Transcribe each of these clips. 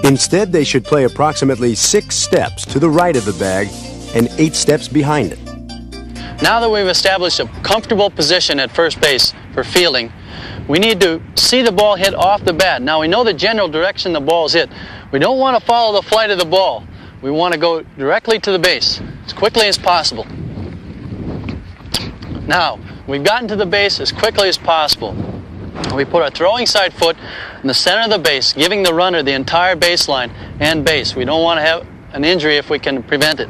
Instead, they should play approximately 6 steps to the right of the bag and 8 steps behind it. Now that we've established a comfortable position at first base for fielding, we need to see the ball hit off the bat. Now we know the general direction the ball is hit. We don't want to follow the flight of the ball. We want to go directly to the base as quickly as possible. Now, we've gotten to the base as quickly as possible. We put our throwing side foot in the center of the base, giving the runner the entire baseline and base. We don't want to have an injury if we can prevent it.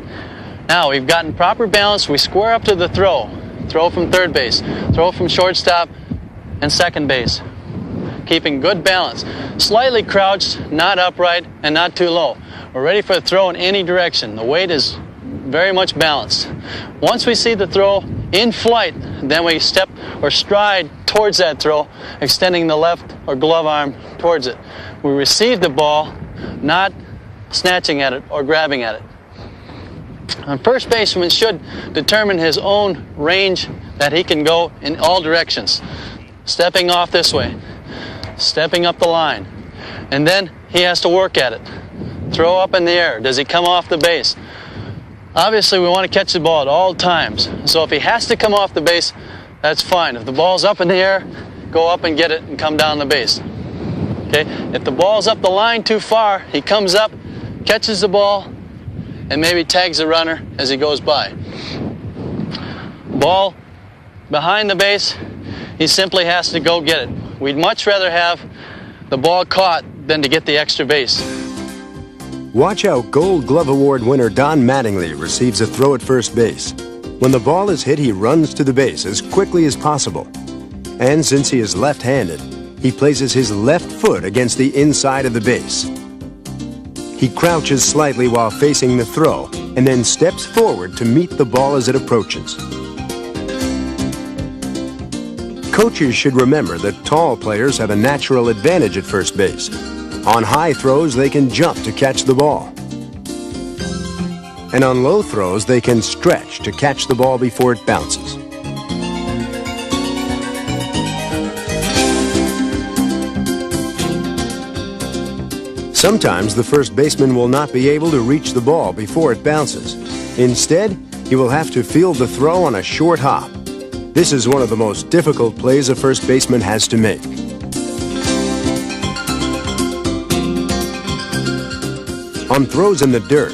Now, we've gotten proper balance. We square up to the throw. Throw from third base, throw from shortstop and second base. Keeping good balance. Slightly crouched, not upright, and not too low. We're ready for a throw in any direction. The weight is very much balanced. Once we see the throw in flight, then we step or stride towards that throw, extending the left or glove arm towards it. We receive the ball, not snatching at it or grabbing at it. A first baseman should determine his own range that he can go in all directions. Stepping off this way, stepping up the line, and then he has to work at it. Throw up in the air. Does he come off the base? Obviously, we want to catch the ball at all times. So if he has to come off the base, that's fine. If the ball's up in the air, go up and get it and come down the base. Okay? If the ball's up the line too far, he comes up, catches the ball, and maybe tags the runner as he goes by. Ball behind the base, he simply has to go get it. We'd much rather have the ball caught than to get the extra base. Watch how Gold Glove Award winner Don Mattingly receives a throw at first base. When the ball is hit, he runs to the base as quickly as possible. And since he is left-handed, he places his left foot against the inside of the base. He crouches slightly while facing the throw and then steps forward to meet the ball as it approaches. Coaches should remember that tall players have a natural advantage at first base. On high throws, they can jump to catch the ball. And on low throws, they can stretch to catch the ball before it bounces. Sometimes the first baseman will not be able to reach the ball before it bounces. Instead, he will have to field the throw on a short hop. This is one of the most difficult plays a first baseman has to make. On throws in the dirt,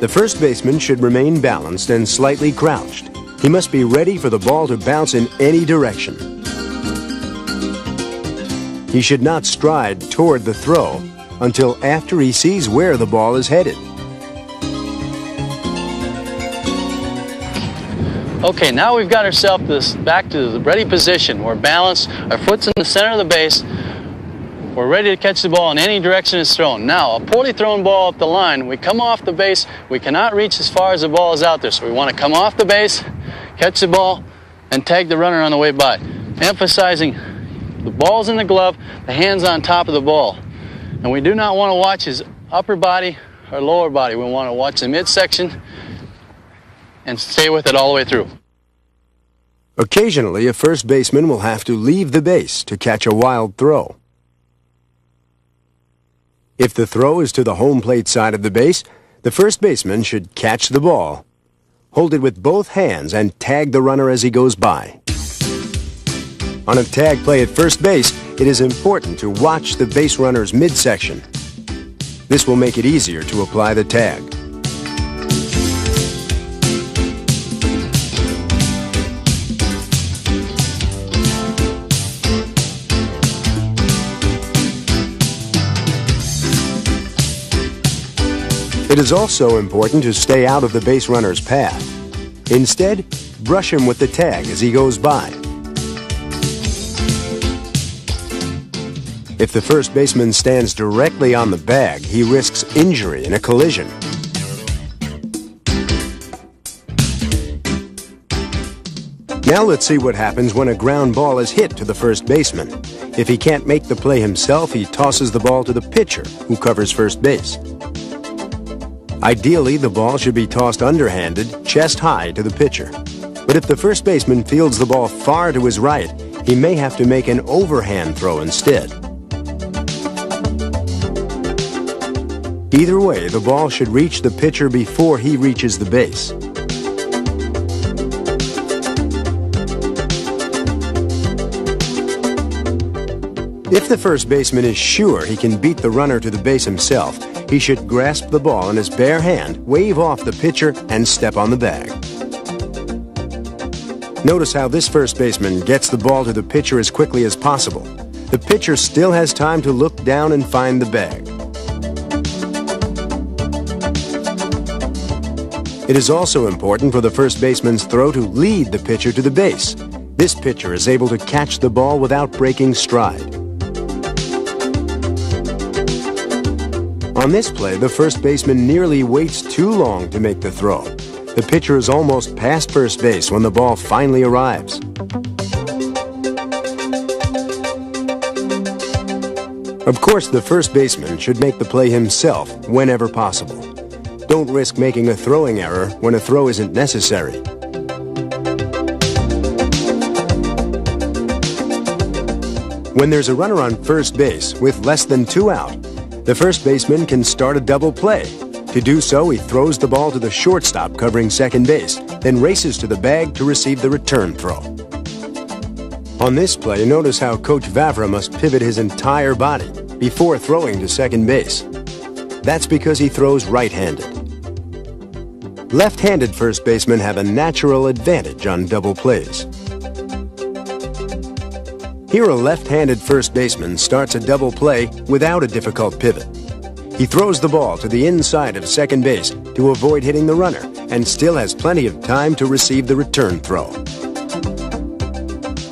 the first baseman should remain balanced and slightly crouched. He must be ready for the ball to bounce in any direction. He should not stride toward the throw until after he sees where the ball is headed. Okay, now we've got ourselves back to the ready position. We're balanced, our foot's in the center of the base. We're ready to catch the ball in any direction it's thrown. Now, a poorly thrown ball up the line, we come off the base, we cannot reach as far as the ball is out there. So we want to come off the base, catch the ball, and tag the runner on the way by. Emphasizing the ball's in the glove, the hand's on top of the ball. And we do not want to watch his upper body or lower body. We want to watch the midsection and stay with it all the way through. Occasionally, a first baseman will have to leave the base to catch a wild throw. If the throw is to the home plate side of the base, the first baseman should catch the ball, hold it with both hands, and tag the runner as he goes by. On a tag play at first base, it is important to watch the base runner's midsection. This will make it easier to apply the tag. It is also important to stay out of the base runner's path. Instead, brush him with the tag as he goes by. If the first baseman stands directly on the bag, he risks injury in a collision. Now let's see what happens when a ground ball is hit to the first baseman. If he can't make the play himself, he tosses the ball to the pitcher, who covers first base. Ideally, the ball should be tossed underhanded, chest high to the pitcher. But if the first baseman fields the ball far to his right, he may have to make an overhand throw instead. Either way, the ball should reach the pitcher before he reaches the base. If the first baseman is sure he can beat the runner to the base himself, he should grasp the ball in his bare hand, wave off the pitcher, and step on the bag. Notice how this first baseman gets the ball to the pitcher as quickly as possible. The pitcher still has time to look down and find the bag. It is also important for the first baseman's throw to lead the pitcher to the base. This pitcher is able to catch the ball without breaking stride. On this play, the first baseman nearly waits too long to make the throw. The pitcher is almost past first base when the ball finally arrives. Of course, the first baseman should make the play himself whenever possible. Don't risk making a throwing error when a throw isn't necessary. When there's a runner on first base with less than 2 out, the first baseman can start a double play. To do so, he throws the ball to the shortstop covering second base, then races to the bag to receive the return throw. On this play, notice how Coach Vavra must pivot his entire body before throwing to second base. That's because he throws right-handed. Left-handed first basemen have a natural advantage on double plays. Here, a left-handed first baseman starts a double play without a difficult pivot. He throws the ball to the inside of second base to avoid hitting the runner and still has plenty of time to receive the return throw.